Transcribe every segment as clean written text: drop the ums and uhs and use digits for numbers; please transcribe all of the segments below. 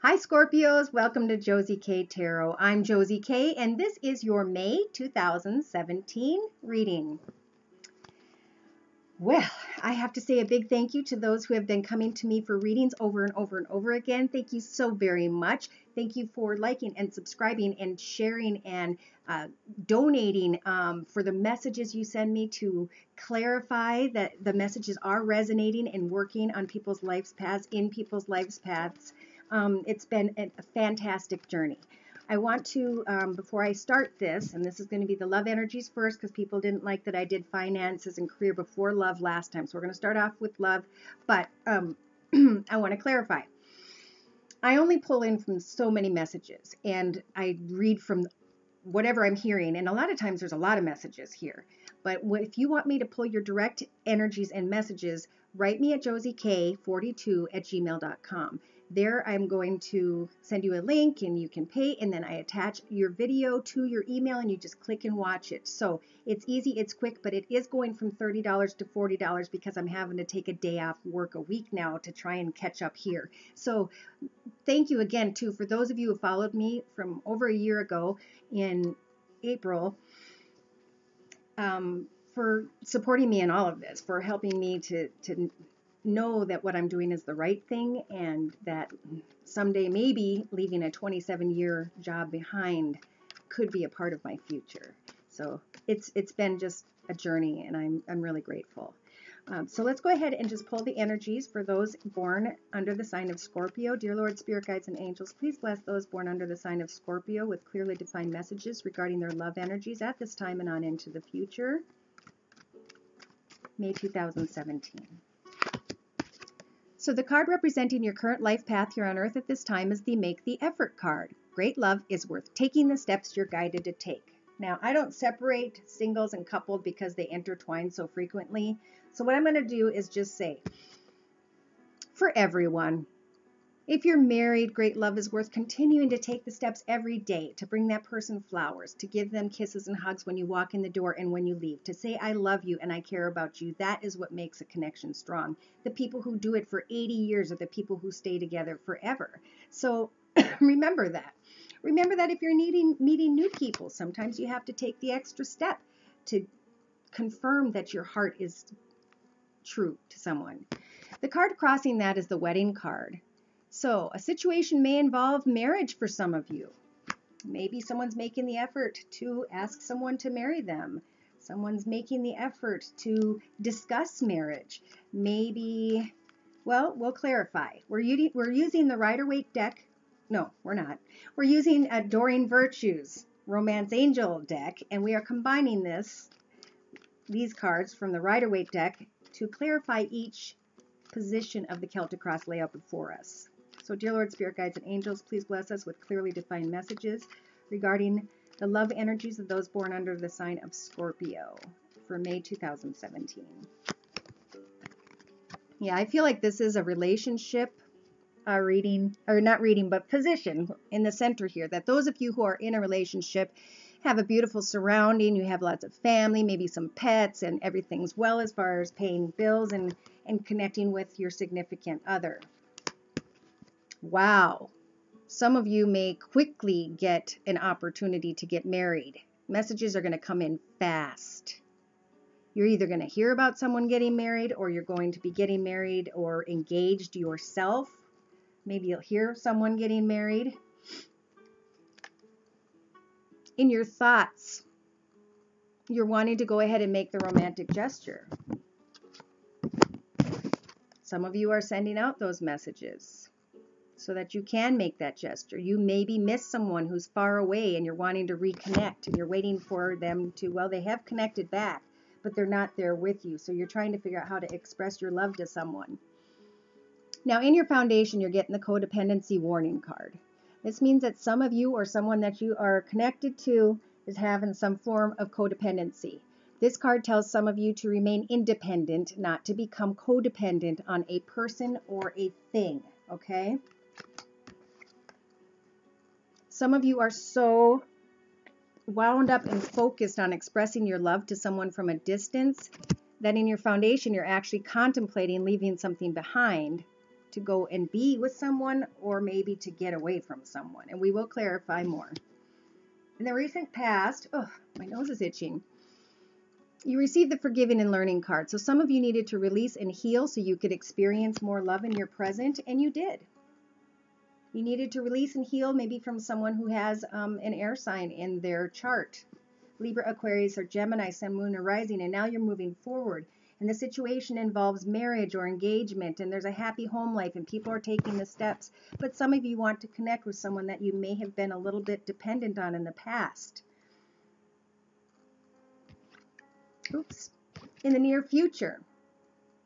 Hi Scorpios, welcome to Josie K Tarot. I'm Josie K and this is your May 2017 reading. Well, I have to say a big thank you to those who have been coming to me for readings over and over and over again. Thank you so very much. Thank you for liking and subscribing and sharing and donating for the messages you send me to clarify that the messages are resonating and working on people's lives paths, in people's lives paths. It's been a fantastic journey. I want to, before I start this, and this is going to be the love energies first because people didn't like that I did finances and career before love last time. So we're going to start off with love, but I want to clarify. I only pull in from so many messages and I read from whatever I'm hearing. And a lot of times there's a lot of messages here. But if you want me to pull your direct energies and messages, write me at josiek42@gmail.com. There I'm going to send you a link and you can pay, and then I attach your video to your email and you just click and watch it. So it's easy, it's quick, but it is going from $30 to $40 because I'm having to take a day off work a week now to try and catch up here. So thank you again too for those of you who followed me from over a year ago in April, for supporting me in all of this, for helping me to know that what I'm doing is the right thing and that someday maybe leaving a 27-year job behind could be a part of my future. So it's been just a journey and I'm really grateful. So let's go ahead and just pull the energies for those born under the sign of Scorpio. Dear Lord, Spirit Guides, and Angels, please bless those born under the sign of Scorpio with clearly defined messages regarding their love energies at this time and on into the future. May 2017. So the card representing your current life path here on Earth at this time is the Make the Effort card. Great love is worth taking the steps you're guided to take. Now, I don't separate singles and coupled because they intertwine so frequently. So what I'm going to do is just say, for everyone, if you're married, great love is worth continuing to take the steps every day to bring that person flowers, to give them kisses and hugs when you walk in the door and when you leave, to say I love you and I care about you. That is what makes a connection strong. The people who do it for 80 years are the people who stay together forever. So remember that. Remember that if you're meeting new people, sometimes you have to take the extra step to confirm that your heart is true to someone. The card crossing that is the wedding card. So a situation may involve marriage for some of you. Maybe someone's making the effort to ask someone to marry them. Someone's making the effort to discuss marriage. Maybe, well, we'll clarify. We're using the Rider-Waite deck. No, we're not. We're using a Doreen Virtue's Romance Angel deck, and we are combining these cards from the Rider-Waite deck to clarify each position of the Celtic Cross layout before us. So, dear Lord, Spirit Guides, and Angels, please bless us with clearly defined messages regarding the love energies of those born under the sign of Scorpio for May 2017. Yeah, I feel like this is a relationship reading, or not reading, but position in the center here, that those of you who are in a relationship have a beautiful surrounding, you have lots of family, maybe some pets, and everything's well as far as paying bills and connecting with your significant other. Wow. Some of you may quickly get an opportunity to get married. Messages are going to come in fast. You're either going to hear about someone getting married, or you're going to be getting married or engaged yourself. Maybe you'll hear someone getting married. In your thoughts, you're wanting to go ahead and make the romantic gesture. Some of you are sending out those messages so that you can make that gesture. You maybe miss someone who's far away and you're wanting to reconnect and you're waiting for them to, well, they have connected back, but they're not there with you. So you're trying to figure out how to express your love to someone. Now, in your foundation, you're getting the codependency warning card. This means that some of you or someone that you are connected to is having some form of codependency. This card tells some of you to remain independent, not to become codependent on a person or a thing, okay? Some of you are so wound up and focused on expressing your love to someone from a distance that in your foundation, you're actually contemplating leaving something behind to go and be with someone, or maybe to get away from someone. And we will clarify more. In the recent past, oh, my nose is itching. You received the forgiving and learning card. So some of you needed to release and heal so you could experience more love in your present, and you did. You needed to release and heal maybe from someone who has an air sign in their chart. Libra, Aquarius, or Gemini, Sun, Moon, or Rising, and now you're moving forward. And the situation involves marriage or engagement, and there's a happy home life, and people are taking the steps. But some of you want to connect with someone that you may have been a little bit dependent on in the past. Oops. In the near future,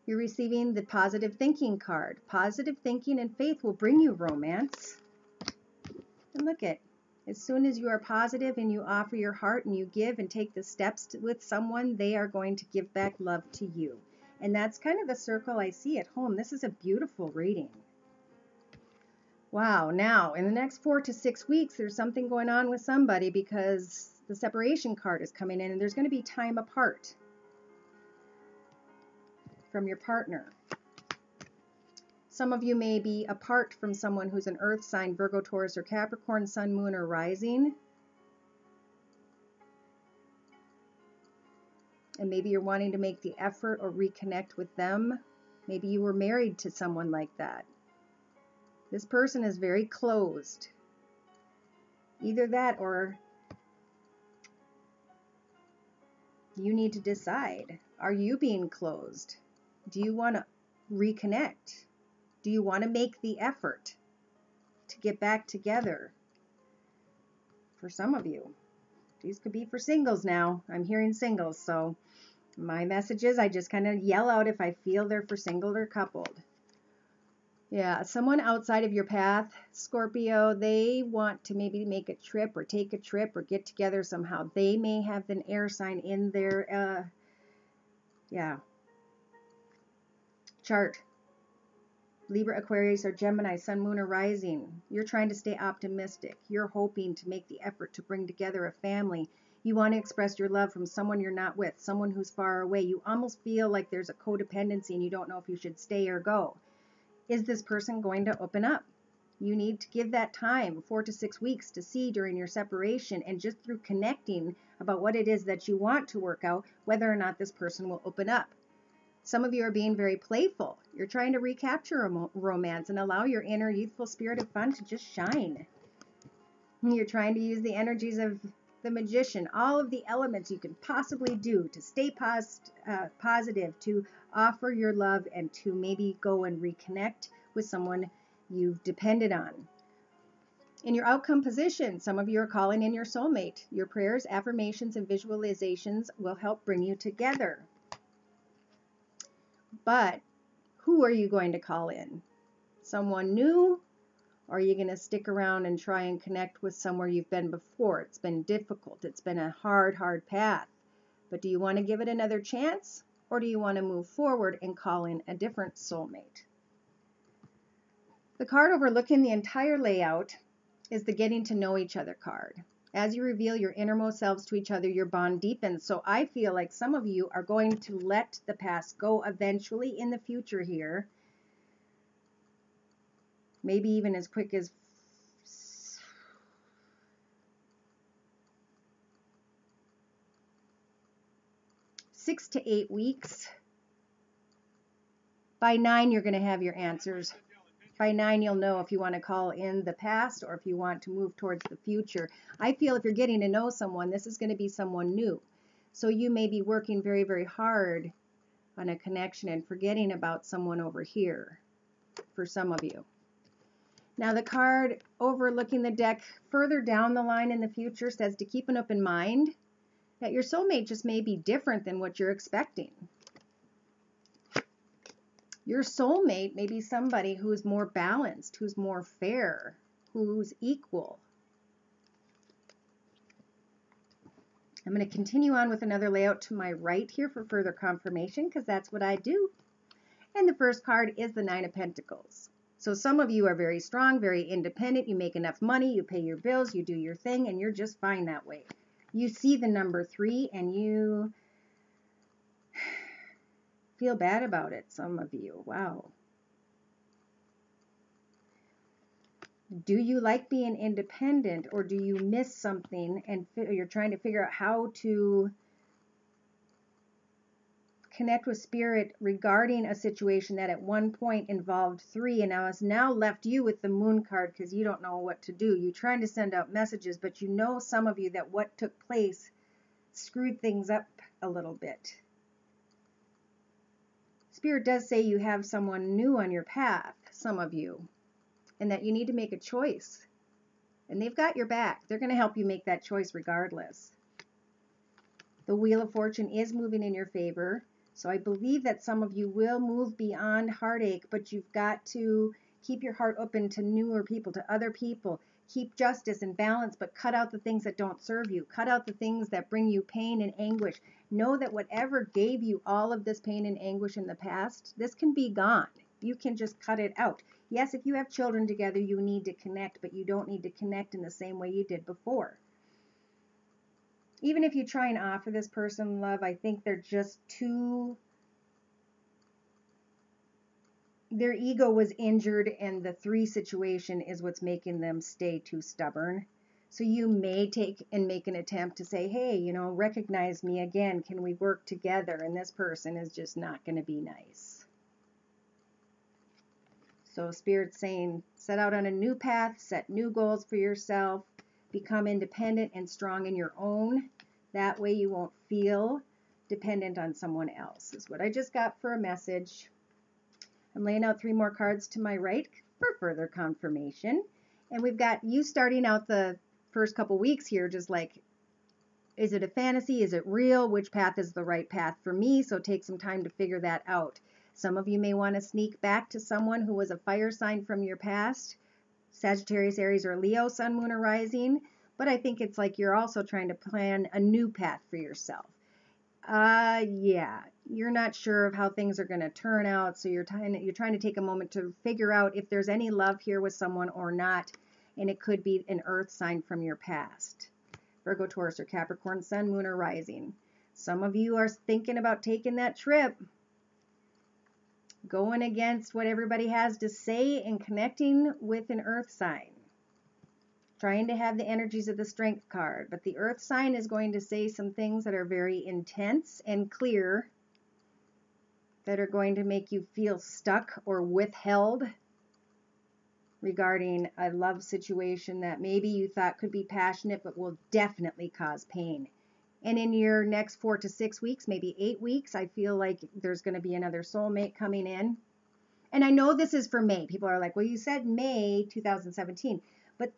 you're receiving the positive thinking card. Positive thinking and faith will bring you romance. And look at, as soon as you are positive and you offer your heart and you give and take the steps with someone, they are going to give back love to you. And that's kind of the circle I see at home. This is a beautiful reading. Wow. Now, in the next 4 to 6 weeks, there's something going on with somebody because the separation card is coming in, and there's going to be time apart from your partner. Some of you may be apart from someone who's an earth sign, Virgo, Taurus, or Capricorn, Sun, Moon, or Rising. And maybe you're wanting to make the effort or reconnect with them. Maybe you were married to someone like that. This person is very closed. Either that, or you need to decide. Are you being closed? Do you want to reconnect? Do you want to make the effort to get back together? For some of you, these could be for singles now. I'm hearing singles, so my messages, I just kind of yell out if I feel they're for single or coupled. Yeah, someone outside of your path, Scorpio, they want to maybe make a trip or take a trip or get together somehow. They may have an air sign in their chart. Libra, Aquarius, or Gemini, Sun, Moon, or Rising. You're trying to stay optimistic. You're hoping to make the effort to bring together a family. You want to express your love from someone you're not with, someone who's far away. You almost feel like there's a codependency and you don't know if you should stay or go. Is this person going to open up? You need to give that time, 4 to 6 weeks, to see during your separation, and just through connecting about what it is that you want to work out, whether or not this person will open up. Some of you are being very playful. You're trying to recapture a romance and allow your inner youthful spirit of fun to just shine. You're trying to use the energies of the Magician, all of the elements you can possibly do to stay positive, to offer your love, and to maybe go and reconnect with someone you've depended on. In your outcome position, some of you are calling in your soulmate. Your prayers, affirmations, and visualizations will help bring you together. But who are you going to call in? Someone new? Or are you going to stick around and try and connect with somewhere you've been before? It's been difficult. It's been a hard path. But do you want to give it another chance? Or do you want to move forward and call in a different soulmate? The card overlooking the entire layout is the getting to know each other card. As you reveal your innermost selves to each other, your bond deepens. So I feel like some of you are going to let the past go eventually in the future here. Maybe even as quick as 6 to 8 weeks. By 9, you're going to have your answers. By 9, you'll know if you want to call in the past or if you want to move towards the future. I feel if you're getting to know someone, this is going to be someone new. So you may be working very, very hard on a connection and forgetting about someone over here for some of you. Now the card overlooking the deck further down the line in the future says to keep an open mind, that your soulmate just may be different than what you're expecting. Your soulmate may be somebody who's more balanced, who's more fair, who's equal. I'm going to continue on with another layout to my right here for further confirmation, because that's what I do. And the first card is the Nine of Pentacles. So some of you are very strong, very independent. You make enough money, you pay your bills, you do your thing, and you're just fine that way. You see the number 3 and you feel bad about it, some of you. Wow. Do you like being independent, or do you miss something and you're trying to figure out how to connect with spirit regarding a situation that at one point involved three and now has now left you with the moon card because you don't know what to do. You're trying to send out messages, but you know, some of you, that what took place screwed things up a little bit. Spirit does say you have someone new on your path, some of you, and that you need to make a choice. And they've got your back. They're going to help you make that choice regardless. The Wheel of Fortune is moving in your favor. So I believe that some of you will move beyond heartache, but you've got to keep your heart open to newer people, to other people. Keep justice and balance, but cut out the things that don't serve you. Cut out the things that bring you pain and anguish. Know that whatever gave you all of this pain and anguish in the past, this can be gone. You can just cut it out. Yes, if you have children together, you need to connect, but you don't need to connect in the same way you did before. Even if you try and offer this person love, I think they're just too, their ego was injured, and the three situation is what's making them stay too stubborn. So you may take and make an attempt to say, hey, you know, recognize me again. Can we work together? And this person is just not going to be nice. So Spirit's saying, set out on a new path, set new goals for yourself, become independent and strong in your own. That way you won't feel dependent on someone else, is what I just got for a message. I'm laying out 3 more cards to my right for further confirmation. And we've got you starting out the first couple weeks here, just like, is it a fantasy? Is it real? Which path is the right path for me? So take some time to figure that out. Some of you may want to sneak back to someone who was a fire sign from your past, Sagittarius, Aries, or Leo, Sun, Moon, or Rising. But I think it's like you're also trying to plan a new path for yourself. Yeah, you're not sure of how things are going to turn out, so you're trying to take a moment to figure out if there's any love here with someone or not, and it could be an earth sign from your past. Virgo, Taurus, or Capricorn, Sun, Moon, or Rising. Some of you are thinking about taking that trip, going against what everybody has to say and connecting with an earth sign. Trying to have the energies of the Strength card, but the earth sign is going to say some things that are very intense and clear, that are going to make you feel stuck or withheld regarding a love situation that maybe you thought could be passionate but will definitely cause pain. And in your next 4 to 6 weeks, maybe 8 weeks, I feel like there's going to be another soulmate coming in. And I know this is for May. People are like, well, you said May 2017. But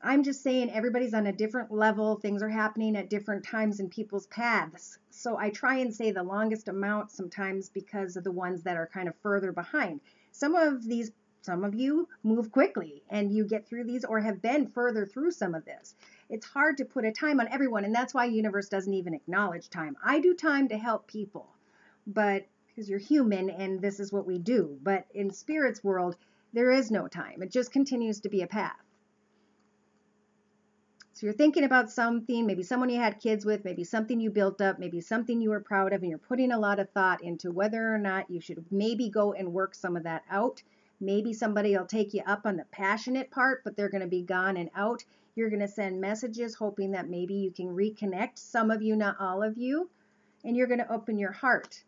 I'm just saying everybody's on a different level. Things are happening at different times in people's paths. So I try and say the longest amount sometimes because of the ones that are kind of further behind. Some of you move quickly and you get through these or have been further through some of this. It's hard to put a time on everyone, and that's why universe doesn't even acknowledge time. I do time to help people, but because you're human and this is what we do. But in Spirit's world, there is no time. It just continues to be a path. So you're thinking about something, maybe someone you had kids with, maybe something you built up, maybe something you were proud of, and you're putting a lot of thought into whether or not you should maybe go and work some of that out. Maybe somebody will take you up on the passionate part, but they're going to be gone and out. You're going to send messages hoping that maybe you can reconnect, some of you, not all of you, and you're going to open your heart.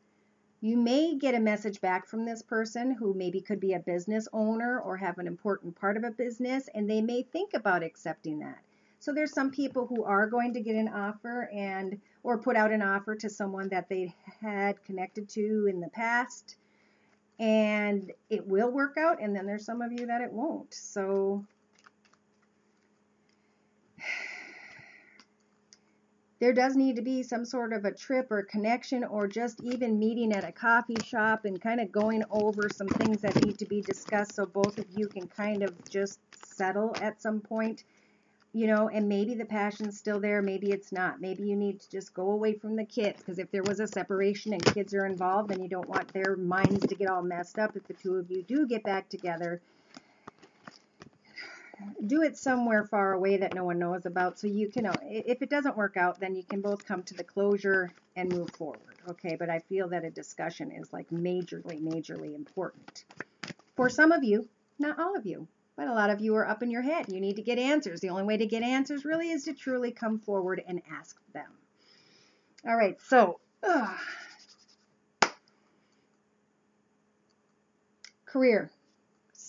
You may get a message back from this person who maybe could be a business owner or have an important part of a business, and they may think about accepting that. So there's some people who are going to get an offer or put out an offer to someone that they had connected to in the past, and it will work out, and then there's some of you that it won't. So there does need to be some sort of a trip or connection, or just even meeting at a coffee shop and kind of going over some things that need to be discussed so both of you can kind of just settle at some point. You know, and maybe the passion's still there, maybe it's not. Maybe you need to just go away from the kids, because if there was a separation and kids are involved, then you don't want their minds to get all messed up if the two of you do get back together. Do it somewhere far away that no one knows about, so you can, if it doesn't work out, then you can both come to the closure and move forward, okay? But I feel that a discussion is like majorly important. For some of you, not all of you. But a lot of you are up in your head. You need to get answers. The only way to get answers really is to truly come forward and ask them. All right, so career.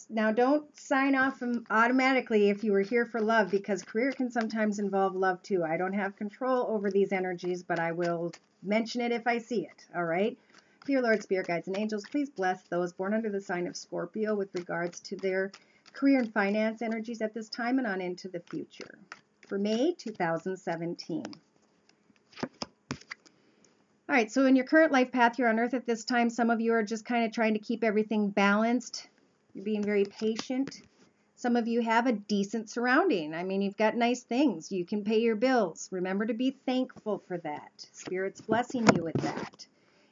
Now, don't sign off automatically if you were here for love, because career can sometimes involve love too. I don't have control over these energies, but I will mention it if I see it. All right. Dear Lord, Spirit Guides, and Angels, please bless those born under the sign of Scorpio with regards to their career and finance energies at this time and on into the future. For May 2017. All right, so in your current life path here on Earth at this time, some of you are just kind of trying to keep everything balanced. You're being very patient. Some of you have a decent surrounding. I mean, you've got nice things. You can pay your bills. Remember to be thankful for that. Spirit's blessing you with that.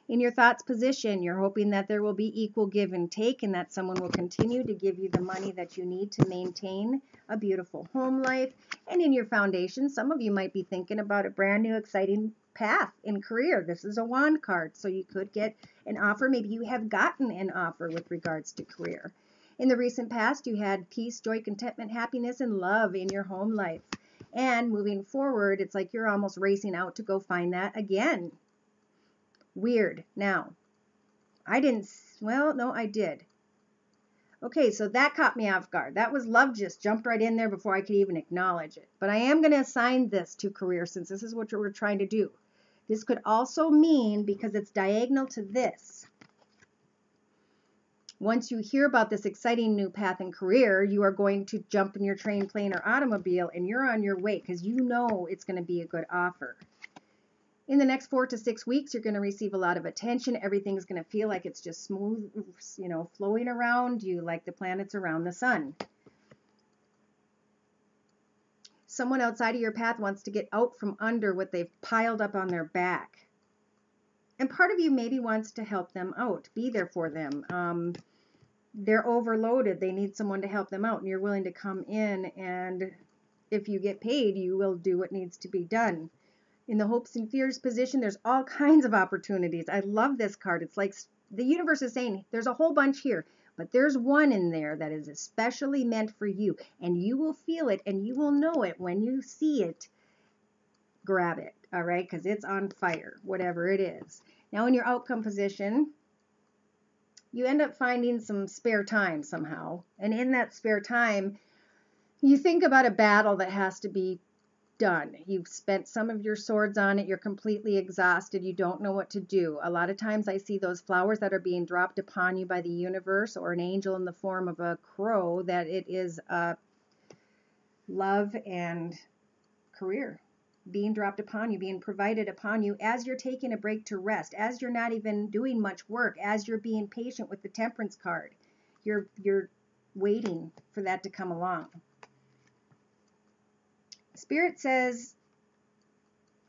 In your thoughts position, you're hoping that there will be equal give and take, and that someone will continue to give you the money that you need to maintain a beautiful home life. And in your foundation, some of you might be thinking about a brand new exciting path in career. This is a wand card, so you could get an offer. Maybe you have gotten an offer with regards to career. In the recent past, you had peace, joy, contentment, happiness, and love in your home life. And moving forward, it's like you're almost racing out to go find that again. Weird. Now, I didn't, well, no, I did. Okay, so that caught me off guard. That was love just jumped right in there before I could even acknowledge it. But I am going to assign this to career since this is what we're trying to do. This could also mean, because it's diagonal to this, once you hear about this exciting new path in career, you are going to jump in your train, plane, or automobile, and you're on your way because you know it's going to be a good offer. In the next 4 to 6 weeks, you're going to receive a lot of attention. Everything's going to feel like it's just smooth, flowing around you like the planets around the sun. Someone outside of your path wants to get out from under what they've piled up on their back. And part of you maybe wants to help them out, be there for them. They're overloaded. They need someone to help them out, and you're willing to come in, and if you get paid, you will do what needs to be done. In the hopes and fears position, there's all kinds of opportunities. I love this card. It's like the universe is saying there's a whole bunch here, but there's one in there that is especially meant for you, and you will feel it and you will know it when you see it. Grab it, all right, because it's on fire, whatever it is. Now in your outcome position, you end up finding some spare time somehow, and in that spare time, you think about a battle that has to be done. You've spent some of your swords on it. You're completely exhausted. You don't know what to do. A lot of times I see those flowers that are being dropped upon you by the universe or an angel in the form of a crow, that it is love and career being dropped upon you, being provided upon you as you're taking a break to rest, as you're not even doing much work, as you're being patient with the Temperance card. You're waiting for that to come along. Spirit says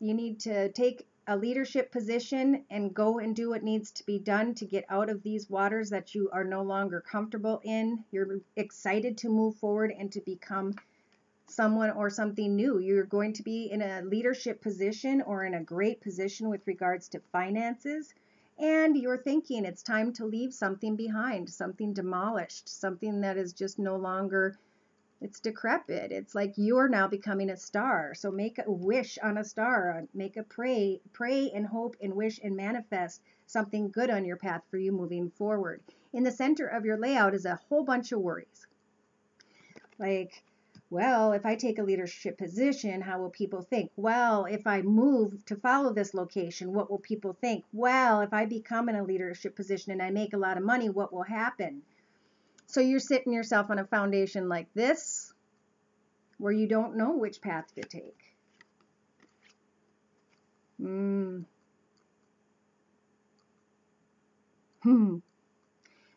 you need to take a leadership position and go and do what needs to be done to get out of these waters that you are no longer comfortable in. You're excited to move forward and to become someone or something new. You're going to be in a leadership position or in a great position with regards to finances. And you're thinking it's time to leave something behind, something demolished, something that is just no longer, it's decrepit. It's like you're now becoming a star. So make a wish on a star. Make a pray and hope and wish and manifest something good on your path for you moving forward. In the center of your layout is a whole bunch of worries. Like, well, if I take a leadership position, how will people think? Well, if I move to follow this location, what will people think? Well, if I become in a leadership position and I make a lot of money, what will happen? So you're sitting yourself on a foundation like this, where you don't know which path to take.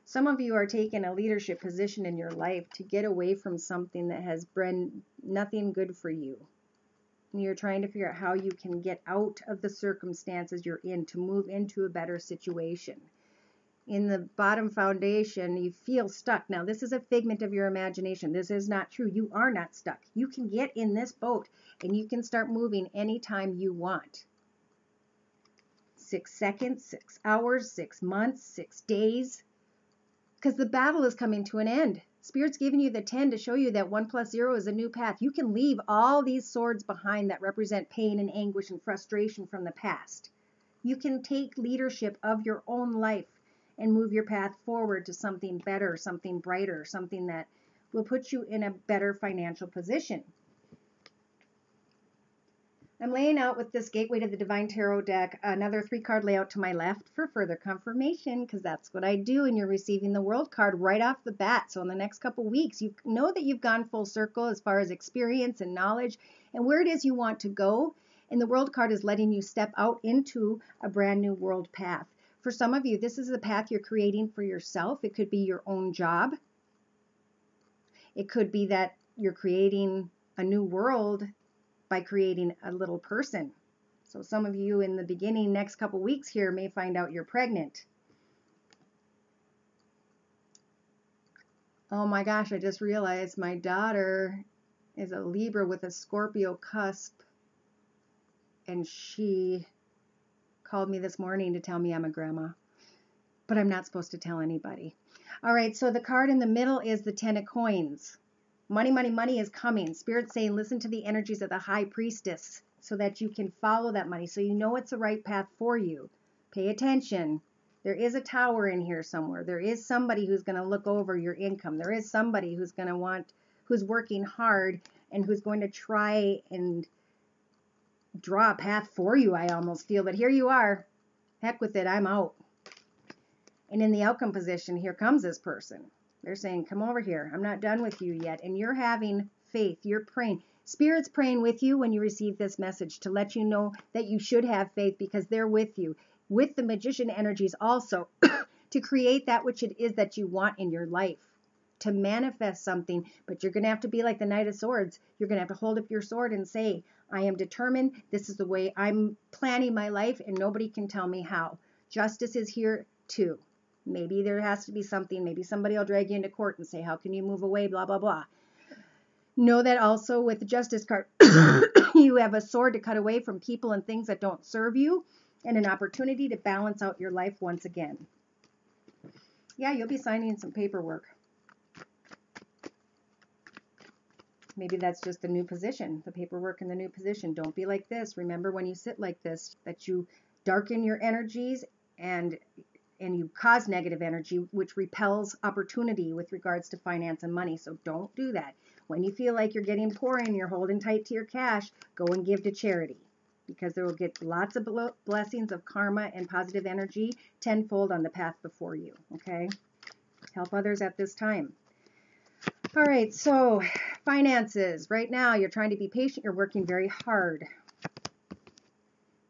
Some of you are taking a leadership position in your life to get away from something that has been nothing good for you. And you're trying to figure out how you can get out of the circumstances you're in to move into a better situation. In the bottom foundation, you feel stuck. Now, this is a figment of your imagination. This is not true. You are not stuck. You can get in this boat and you can start moving anytime you want. 6 seconds, 6 hours, 6 months, 6 days. Because the battle is coming to an end. Spirit's giving you the 10 to show you that 1 plus 0 is a new path. You can leave all these swords behind that represent pain and anguish and frustration from the past. You can take leadership of your own life and move your path forward to something better, something brighter, something that will put you in a better financial position. I'm laying out with this Gateway to the Divine Tarot deck another 3-card layout to my left for further confirmation, because that's what I do, and you're receiving the World card right off the bat. So in the next couple weeks, you know that you've gone full circle as far as experience and knowledge and where it is you want to go. And the World card is letting you step out into a brand new world path. For some of you, this is the path you're creating for yourself. It could be your own job. It could be that you're creating a new world by creating a little person. So some of you in the beginning, next couple weeks here, may find out you're pregnant. Oh my gosh, I just realized my daughter is a Libra with a Scorpio cusp, and she called me this morning to tell me I'm a grandma, but I'm not supposed to tell anybody. All right, so the card in the middle is the 10 of coins. Money, money, money is coming. Spirit's saying listen to the energies of the High Priestess so that you can follow that money, so you know it's the right path for you. Pay attention. There is a tower in here somewhere. There is somebody who's going to look over your income. There is somebody who's going to who's working hard and who's going to try and draw a path for you, I almost feel. But here you are. Heck with it. I'm out. And in the outcome position, here comes this person. They're saying, come over here. I'm not done with you yet. And you're having faith. You're praying. Spirit's praying with you when you receive this message to let you know that you should have faith, because they're with you. With the magician energies also to create that which it is that you want in your life, to manifest something. But you're going to have to be like the Knight of Swords. You're going to have to hold up your sword and say, I am determined. This is the way I'm planning my life, and nobody can tell me how. Justice is here too. Maybe there has to be something. Maybe somebody will drag you into court and say, how can you move away, blah, blah, blah. Know that also with the Justice card, you have a sword to cut away from people and things that don't serve you, and an opportunity to balance out your life once again. Yeah, you'll be signing some paperwork. Maybe that's just the new position, the paperwork in the new position. Don't be like this. Remember, when you sit like this, that you darken your energies and you cause negative energy, which repels opportunity with regards to finance and money. So don't do that. When you feel like you're getting poor and you're holding tight to your cash, go and give to charity, because there will get lots of blessings of karma and positive energy tenfold on the path before you. Okay? Help others at this time. All right, so finances. Right now, you're trying to be patient. You're working very hard.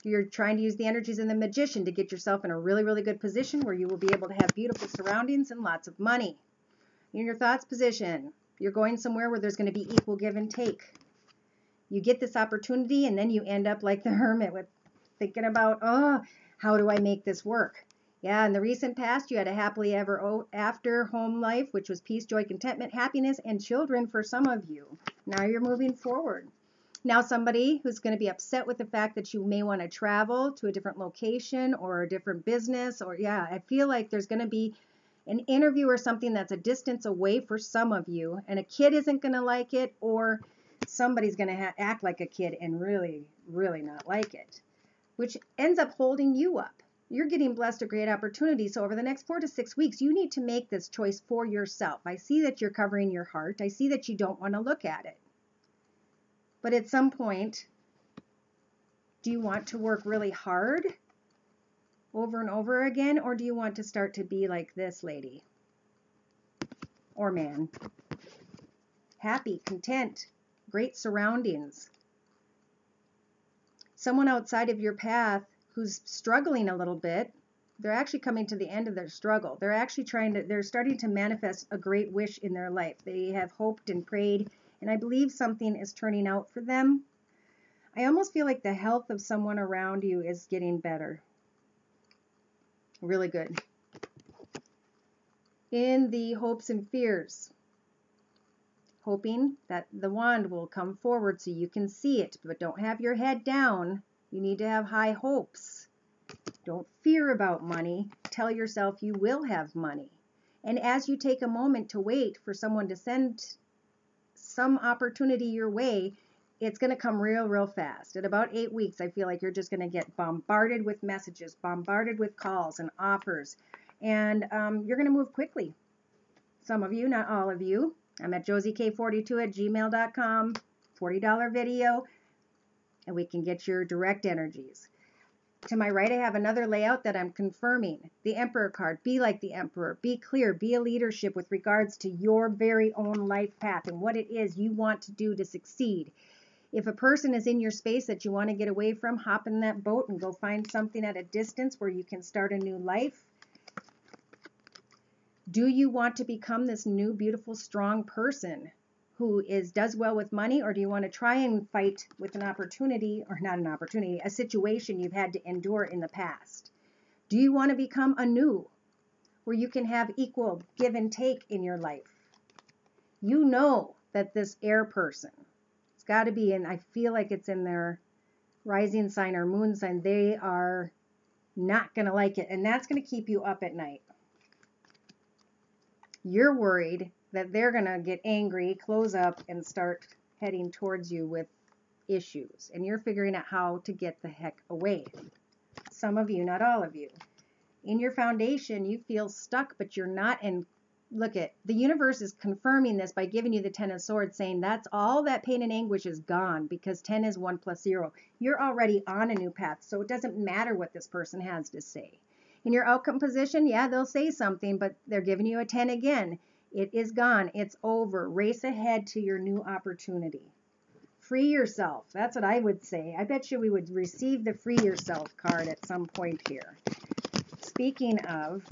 You're trying to use the energies in the Magician to get yourself in a really, really good position where you will be able to have beautiful surroundings and lots of money. In your thoughts position, you're going somewhere where there's going to be equal give and take. You get this opportunity, and then you end up like the Hermit with thinking about, oh, how do I make this work? Yeah, in the recent past, you had a happily ever after home life, which was peace, joy, contentment, happiness, and children for some of you. Now you're moving forward. Now somebody who's going to be upset with the fact that you may want to travel to a different location or a different business, or yeah, I feel like there's going to be an interview or something that's a distance away for some of you, and a kid isn't going to like it, or somebody's going to act like a kid and really, really not like it, which ends up holding you up. You're getting blessed a great opportunity. So over the next 4 to 6 weeks, you need to make this choice for yourself. I see that you're covering your heart. I see that you don't want to look at it. But at some point, do you want to work really hard over and over again? Or do you want to start to be like this lady or man? Happy, content, great surroundings. Someone outside of your path who's struggling a little bit, they're actually coming to the end of their struggle. They're actually they're starting to manifest a great wish in their life. They have hoped and prayed, and I believe something is turning out for them. I almost feel like the health of someone around you is getting better. Really good. In the hopes and fears, hoping that the wand will come forward so you can see it, but don't have your head down. You need to have high hopes. Don't fear about money. Tell yourself you will have money. And as you take a moment to wait for someone to send some opportunity your way, it's going to come real fast. At about 8 weeks, I feel like you're just going to get bombarded with messages, bombarded with calls and offers, and you're going to move quickly. Some of you, not all of you. I'm at josiek42@gmail.com, $40 video, and we can get your direct energies. To my right, I have another layout that I'm confirming. The Emperor card. Be like the Emperor. Be clear. Be a leadership with regards to your very own life path and what it is you want to do to succeed. If a person is in your space that you want to get away from, hop in that boat and go find something at a distance where you can start a new life. Do you want to become this new, beautiful, strong person who does well with money, or do you want to try and fight with an opportunity, or not an opportunity, a situation you've had to endure in the past? Do you want to become anew, where you can have equal give and take in your life? You know that this air person, it's got to be in, I feel like it's in their rising sign or moon sign, they are not going to like it, and that's going to keep you up at night. You're worried that they're going to get angry, close up, and start heading towards you with issues. And you're figuring out how to get the heck away. Some of you, not all of you. In your foundation, you feel stuck, but you're not. And look at, the universe is confirming this by giving you the 10 of Swords, saying that's all that pain and anguish is gone, because 10 is 1 + 0. You're already on a new path, so it doesn't matter what this person has to say. In your outcome position, yeah, they'll say something, but they're giving you a 10 again. It is gone. It's over. Race ahead to your new opportunity. Free yourself. That's what I would say. I bet you we would receive the free yourself card at some point here. Speaking of,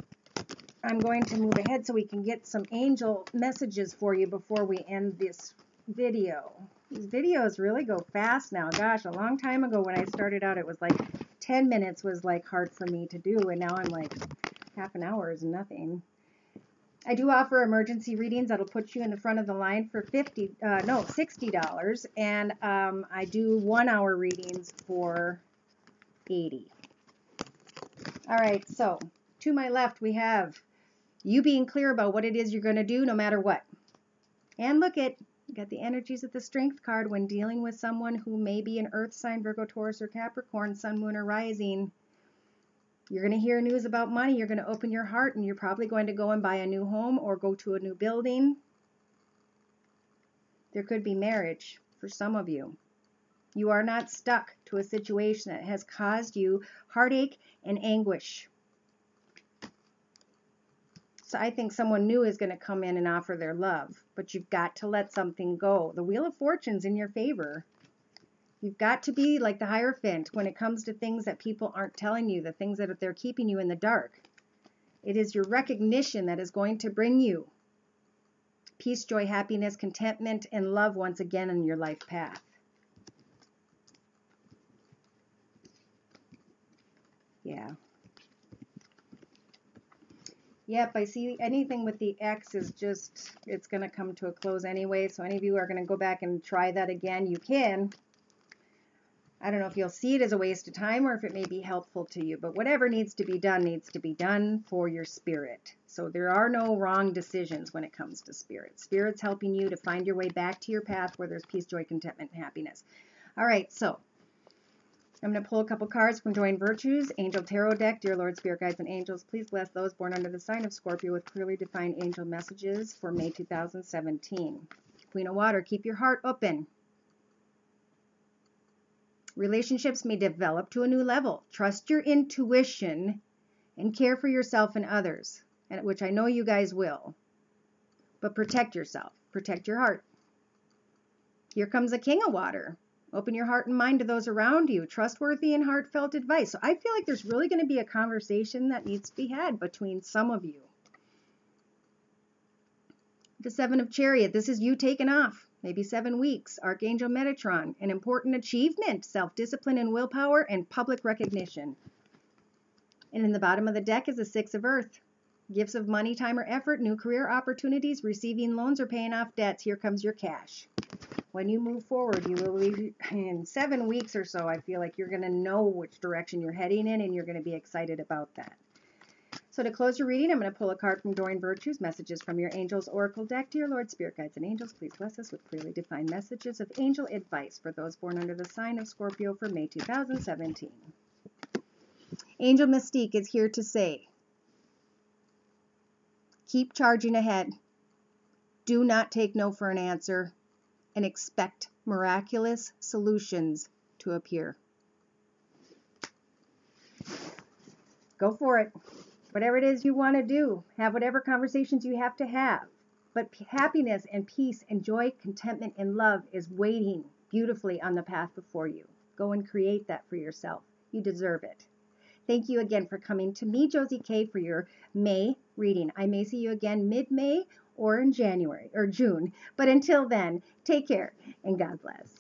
I'm going to move ahead so we can get some angel messages for you before we end this video. These videos really go fast now. Gosh, a long time ago when I started out, it was like 10 minutes was like hard for me to do, and now I'm like half an hour is nothing. I do offer emergency readings that'll put you in the front of the line for $60, and I do 1 hour readings for $80. All right, so to my left we have you being clear about what it is you're going to do no matter what. And look at, you got the energies of the Strength card when dealing with someone who may be an Earth sign, Virgo, Taurus, or Capricorn, Sun, Moon, or Rising. You're going to hear news about money. You're going to open your heart, and you're probably going to go and buy a new home or go to a new building. There could be marriage for some of you. You are not stuck to a situation that has caused you heartache and anguish. So I think someone new is going to come in and offer their love, but you've got to let something go. The Wheel of Fortune's in your favor. You've got to be like the Hierophant when it comes to things that people aren't telling you, the things that they're keeping you in the dark. It is your recognition that is going to bring you peace, joy, happiness, contentment, and love once again in your life path. Yeah. Yep, I see anything with the X is just, it's going to come to a close anyway. So any of you are going to go back and try that again, you can. I don't know if you'll see it as a waste of time or if it may be helpful to you, but whatever needs to be done for your spirit. So there are no wrong decisions when it comes to spirit. Spirit's helping you to find your way back to your path where there's peace, joy, contentment, and happiness. All right, so I'm going to pull a couple cards from Join Virtues, Angel Tarot deck. Dear Lord, Spirit Guides, and Angels, please bless those born under the sign of Scorpio with clearly defined angel messages for May 2017. Queen of Water, keep your heart open. Relationships may develop to a new level. Trust your intuition and care for yourself and others, which I know you guys will. But protect yourself. Protect your heart. Here comes a King of Water. Open your heart and mind to those around you. Trustworthy and heartfelt advice. So I feel like there's really going to be a conversation that needs to be had between some of you. The Seven of Chariot. This is you taking off. Maybe 7 weeks. Archangel Metatron. An important achievement. Self-discipline and willpower and public recognition. And in the bottom of the deck is the Six of Earth. Gifts of money, time, or effort. New career opportunities. Receiving loans or paying off debts. Here comes your cash. When you move forward, you will be, in 7 weeks or so, I feel like you're going to know which direction you're heading in, and you're going to be excited about that. So So to close your reading, I'm going to pull a card from Doreen Virtue's Messages from Your Angels Oracle deck. Dear Lord, Spirit Guides, and Angels, please bless us with clearly defined messages of angel advice for those born under the sign of Scorpio for May 2017. Angel Mystique is here to say, keep charging ahead. Do not take no for an answer, and expect miraculous solutions to appear. Go for it. Whatever it is you want to do, have whatever conversations you have to have. But happiness and peace and joy, contentment and love is waiting beautifully on the path before you. Go and create that for yourself. You deserve it. Thank you again for coming to me, Josie K, for your May reading. I may see you again mid-May or in January or June. But until then, take care and God bless.